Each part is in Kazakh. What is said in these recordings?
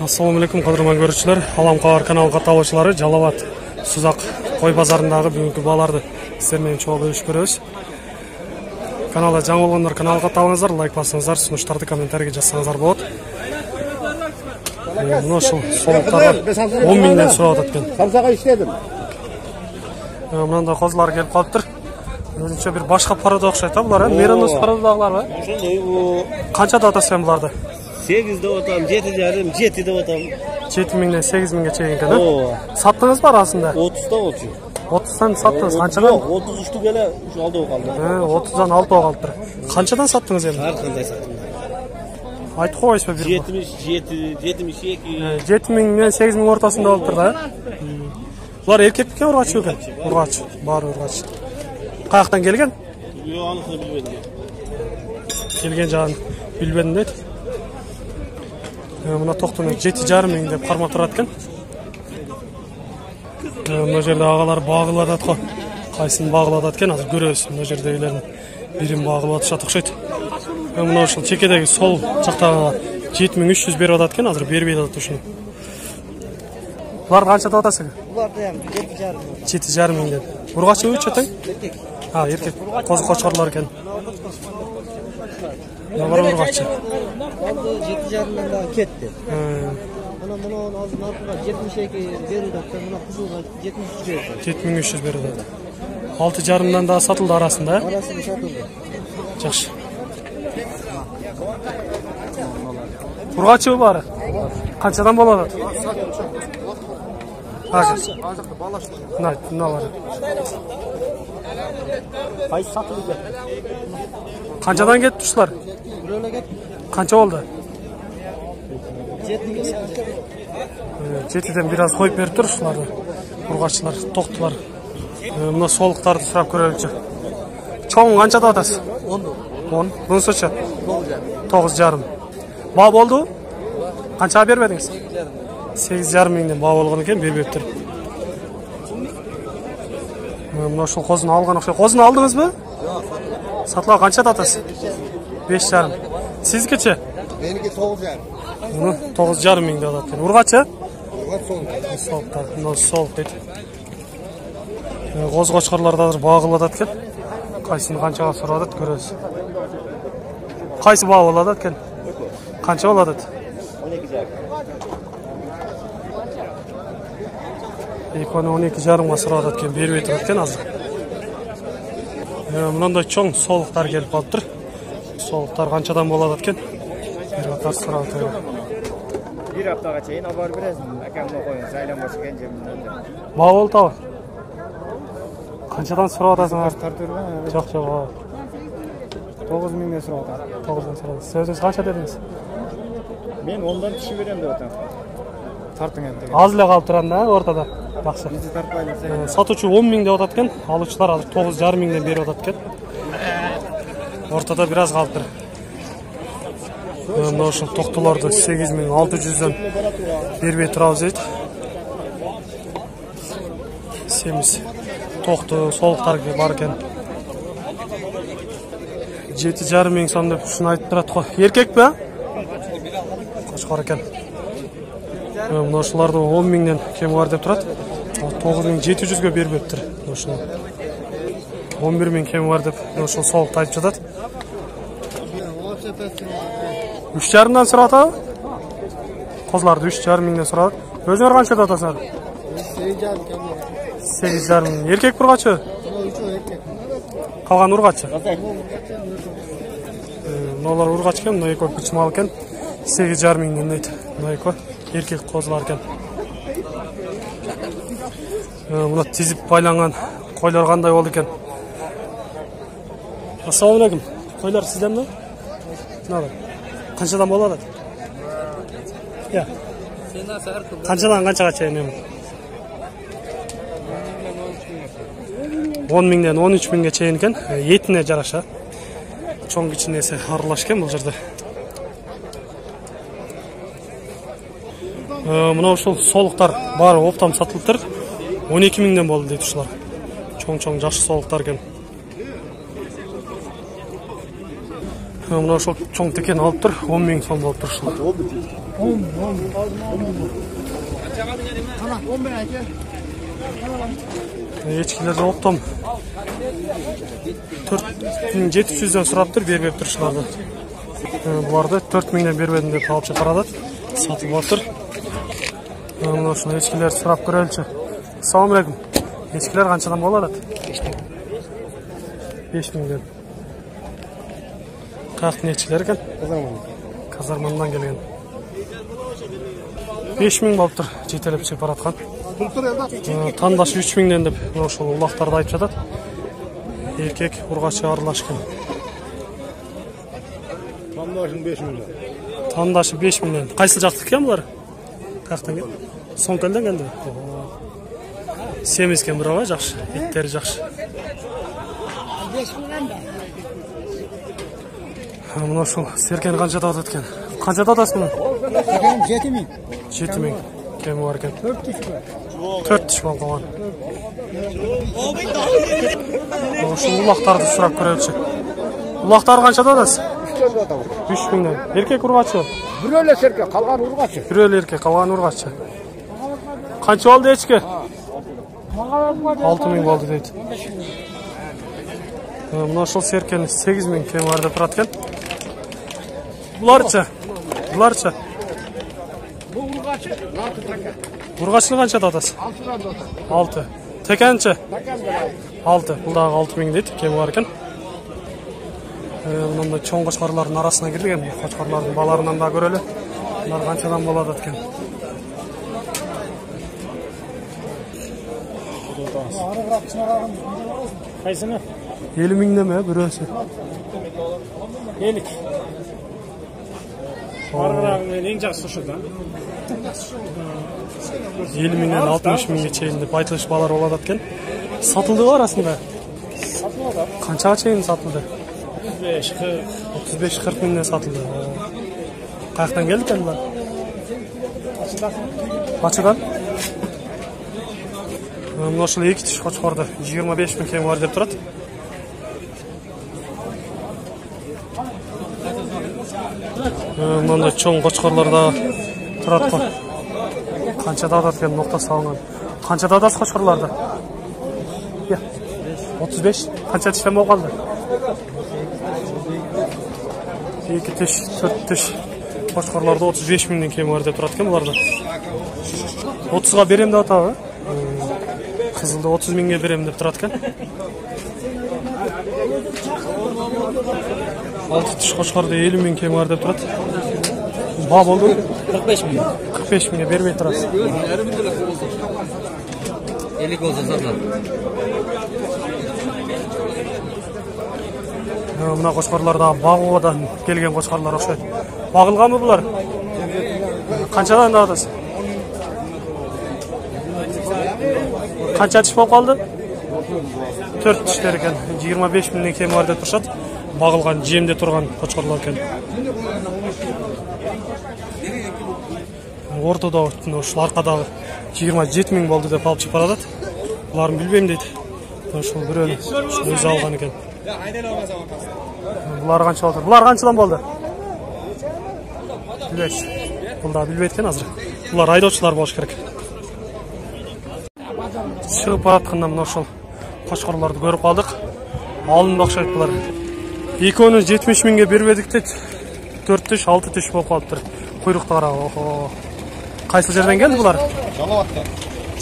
Assalamu alaikum qadırman görüşçüler. Alam Qawar kanal qatnashchilari Жалал Абад Suzaq qo'y bozorindagi bugungi bolalarni sizlarмен cho'q bölüşүп көрөбүз. Kanalga жаңы болгондор каналга табыңыздар, лайк басыңыздар, сунуштарды комментарийге жазсаңыздар болот. Мына ушул солуктарга 10 миңден сурап атат экен. Самсага иштедим. Мындай козулар келип калыптыр. Өзүнчө бир башка порода окшойт а булар, меринос породадагыларбы? Ошондой бу Канчада атасың буларды? 8 деп атам, 7,5, 7 деп атам. 7 миңден 8 миңге чейин экен, а? Саттыңыз ба арасында? 30 да болчу. 30-дан саттыңыз, канчадан? 33 келе ушу алдыга калды. 30-дан 6 калыптыр. Канчадан саттыңыз эми? Ар кандай саттым. Айтып койсузбу бир? 77, 72. 7 миң менен 8 миң ортосунда болуптур да. Булар эркек бекен, ургач бекен? Ургач, баары ургач. Каяктан келген? Жок, анысын билбедим. Келген жагын билбедим дейт. Мына токтону 7,5 миң деп кармап турат экен. Мына жерде агалар багылып атат го. Кайсын багылып атат экен, азыр көрөбүз. Мына жердегилердин бирин багылып атышат окшойт. Мына ушул чекедеги сол жактагы 7300 берип атат экен, азыр бербей атат ушуну. Булар канча деп атасың? Буларды эми 7,5. 7,5 миң деп. Ургач өчө тең? Эркек. Эркек. Козу кочкорлор экен. Бар ургачы. Алды 7,5 да кетти. Мына азыр наркыга 72 берип атат, мына кызылга 73 берип. 7300 берип атат. 6,5-дан да сатылды арасында. Арасында сатылды. Жакшы. Ургачы бар. Канчадан болот? Азыр балаштыр. Мына бар. Кайсы сатылды? Канчадан кетти ушулар? Бирөөлө кетти. Канча болду? 7,5. 7ден бир аз коюп берип тур ушуларды. Ургаччылар токтулар. Мына солуктарды сурап көрөлүчү. Чоң канча деп атасыз? 10. 10. Бунусучу? 9,5. 9,5. Баа болду? Канча бербедиңиз? 8,5 миңден баа болгон экен, бербептир. Мына ушул козуну алган окшойт. Козуну алдыңызбы? Жок. Сатылга канча деп атасыз? 5,5. Сиздикичи? Меники 9,5. Муну 9,5 миң деп атат экен. Ургачы? Ургач сол. Солуктар, мына солук дейт. Коз кочкорлорду азыр багылып атат экен. Кайсыны канчага сурап атат көрөбүз. Кайсы баа болот экен? Канча болот? 12,5. Экөөнү 12,5 сурап атат экен, бербей турат экен азыр. Мындай чоң солуктар келип калыптыр. Солуктар канчадан болот экен? Бир атар сурап атат. Bir haftaga çeyin haber verezim. Akamla koyun. Saylanması gencemden de. Баа болду табы. Канчадан сурап атасыңар? Tartırma. Жок, жок. 9 bin lira oldu. 9'dan сурап. Сиз өзүңүз канча дедиңиз? Ben ondan kişi vereyim de otan. Tartın endi. Аз эле калып турат да, ортада. Жакшы. Bizi tartmayalım. Сатуучу 10 миң деп атат экен, алуучулар азыр 9,5 миңден берип атат экен. Ортада бир аз калыптыр. Мына ошол токтолорду 8600дөн бербей турабыз дейт. Семиз токту солуктар бар экен. 7,5 миң сом деп ушуну айтып турат го. Эркекпи? Кочкор экен. Мына ушуларды 10 миңден кем бар деп турат. 9700гө бербептир ушуну. 11 миң кем бар деп ошол солукту айтып жатат. 3,5-дан сурап атабы? Козуларды 3,5 миңден сурап атат. Өзүңөр канча деп атасыңар? 8,5 миң. Эркек бургачы? Калган ургачы? Мыналар ургач экен, мына экөө кычмал экен. 8,5 миңден дейт. Мына экөө эркек козулар экен. Мына тизип байланган койлор кандай болду экен? Ассаламу алейкум. Койлор сизденби? Мына канчадан болот? Я. Канчадан канчага чейин эми? 10 миңден 13 миңге чейин экен. Этине жараша. Чоң кичинеси аралаш экен бул жерде. Мына ушул солуктар баары оптом сатылыптыр. 12 миңден болду дейт ушулар. Чоң жакшы солуктар экен. Мына ошол чоң текен алып тур, 10 миң сом болуп тур ушул. Echkilarda optom 4700'den suraptır, berbep turuşlardan. Bularda 4000'den berbedim dep alıp çaparadat. Satıp atır. Mına şunu echkiler surap көрелчү. Assalamu alaykum. Echkiler qanchadan bo'lalat? 5000'den. Qaqtın echkiler ekan? Kazarmandan kelgan. 5000 boluptur, жетелеп чапараткан. Tandaşı 3000'den dep ошол улактарды айтып жатат. Erkek urgaçı aralashgan. Tandaşın 5000'den. Tandaşı 5000'den. Qaysı жактык ekan bular? Qaqtan kel? Soңkelden keldi. Semizken buraba жақсы, еттері жақсы. 5000'den de. Mına ошол серкен канчада атат экен? Канчада атасың? 7000. 7000. Kemi var ekan? 4 tiş bol qolgan. Ошол улактарды сурап көрөлчү. Улактар канчада атасыз? 3000'den. Erkek urgaçı. Büröyle serke kalgan urgaçı. Büröl erkek, қалған urgaçı. Kança oldu echki? 6000 boldu deydi. Mına ошол серкен 8000 kemi var dep turat ekan. Bularça? Bu urgaçı 6 taka. Urgaçını kançada atası? 6'dan da. 6. Tekençe? Takan da. 6. Buldağı 6000 deydi, kemi var ekan. Bundan da çoğun qoçqarların arasına girdik ekan. Qoçqarların balarından da göreli. Bunlar kançadan boladı ekan. Kaysını? 50.000'de mi birisi? 50. Argırağın en жақсы şurada. 50.000'den 60.000'ge çeyin dep aytılış balar boladı ekan. Satıldı arasında. Satıldı. Kançaga çeyin satıldı? 35, 40. 35-40 mingden satıldı. Qayerdan keldi ekan bular? Açıdan. Mına ошол 2 tiş qoçqarda 25.000 kemi var dep turat. Mında çoğun qoçqarlarda turat qoy. Kançada adat ekan nokta salıngan. Kançada adası qoçqarlarda? 35. Kança tişten bolуп kaldı? 2 tiş, 4 tiş. Qoçqarlarda 35.000'den kemi var dep turat ekan bularda. 30'ga berem dep atabı. Kızılda 30.000'ge berem dep turat ekan. 6 tiş qoçqarda 50.000 kemi var dep turat. Ba boldu? 45.000. 45.000'ge bermey turasız. 50 olsa satılır. Mına qoçqarlarda bagıdan kelgen qoçqarlar okşayt. Bagılganmı bular? Kançadan da atası? Kança tiş bolup kaldı? 4 tişler ekan. 25.000'den kemi var dep turuşat. Bagılgan, jemde turgan qoçqarlar ekan. Ortada ошол аркадагы 27.000 болду деп алып чыгып баратат. Буларын билбейм дейт. Ошол бирөөнү өзү алган экен. Булар канча болду? Булар канчадан болду? Билбейт. Бул да билбейт экен азыр. Булар айдоочулар болуш керек. Чыгып баратканда мына ошол qoçqарларды көрүп калдык. Алынды окшойт булар. Экөөнү 70.000'ge бербедик дейт. 4 tiş, 6 tiş болуп калыптыр. Куйрукта кара. Qaysı жерден келди булар? Жалаваттан.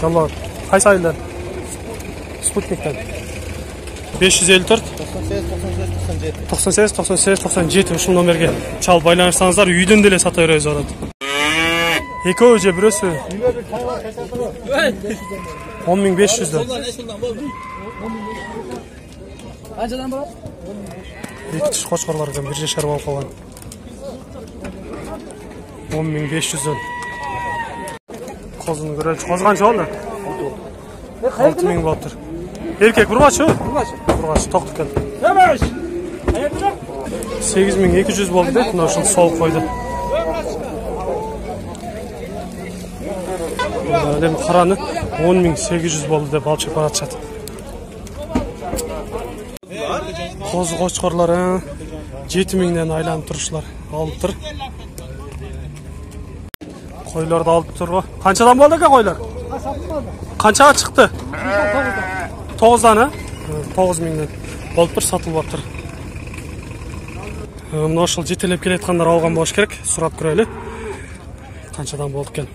Жалават. Qaysı айылдан? Sputnik'ten. 554 98 98 97 ушул номерге чалып байланышсаңыздар үйдөн деле сата беребиз деп атат. Экөө же бирөөсү 10.500'den. Qanchadan bo'ladi? 2 tiş qoçqarlardan bir жашар болуп калган. 10.500'den. Kozunu görelçi. Koz kança oldu? 6.000 boluptur. Erkek urgaçı? Urgaçı. Toqtu ekan. 8.200 boldu deyt. Mına uşul soğuk koydu. Dem qarаны 10.800 boldu dep alıp çyp baratышат. Koz qoçqarlar 7.000'den aylanıp turuşlar. Alıptır. Qo'ylarni olib tur. Qanchadan bo'ldi aka qo'ylar? Qanchaga chiqdi? 9 dan, 9 mingdan. Olib tur, sotilyapti. Mana shu yetelab kelayotganlar olgan bo'lish kerak. So'rab ko'raylik. Qanchadan bo'ldi ekan?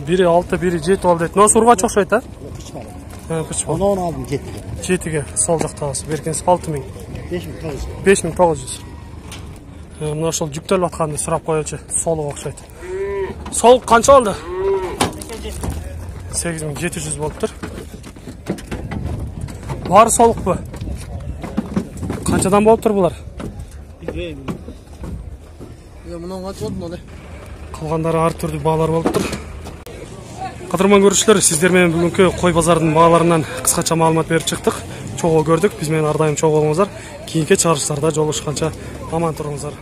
Biri 6, biri 7 oldi. Nasıl urg'acha o'xshaydi? Pichmoq. Onu aldım 7'ye. 7ga sol joqdasi. Berkinsiz 6 ming. 5900. 5900. Mana shu yuktalayotganini so'rab qo'yilchi. Soliq o'xshaydi. Soliq qancha oldi? 8700 bo'libdir. Bari soliq bu. Qanchadan bo'libdir bular? Bundan kaç oldu ne? Qolganlari har turli бағалар bo'libdir. Qadrman görüşler, sizler men bugungi qo'y bozorining бағаларынан qisqacha ma'lumot berib chiqdik. Cho'g'o ko'rdik. Biz men har doim cho'g'o bo'lingizlar. Keyingi chiqarishlarda jolishgancha omon turingizlar.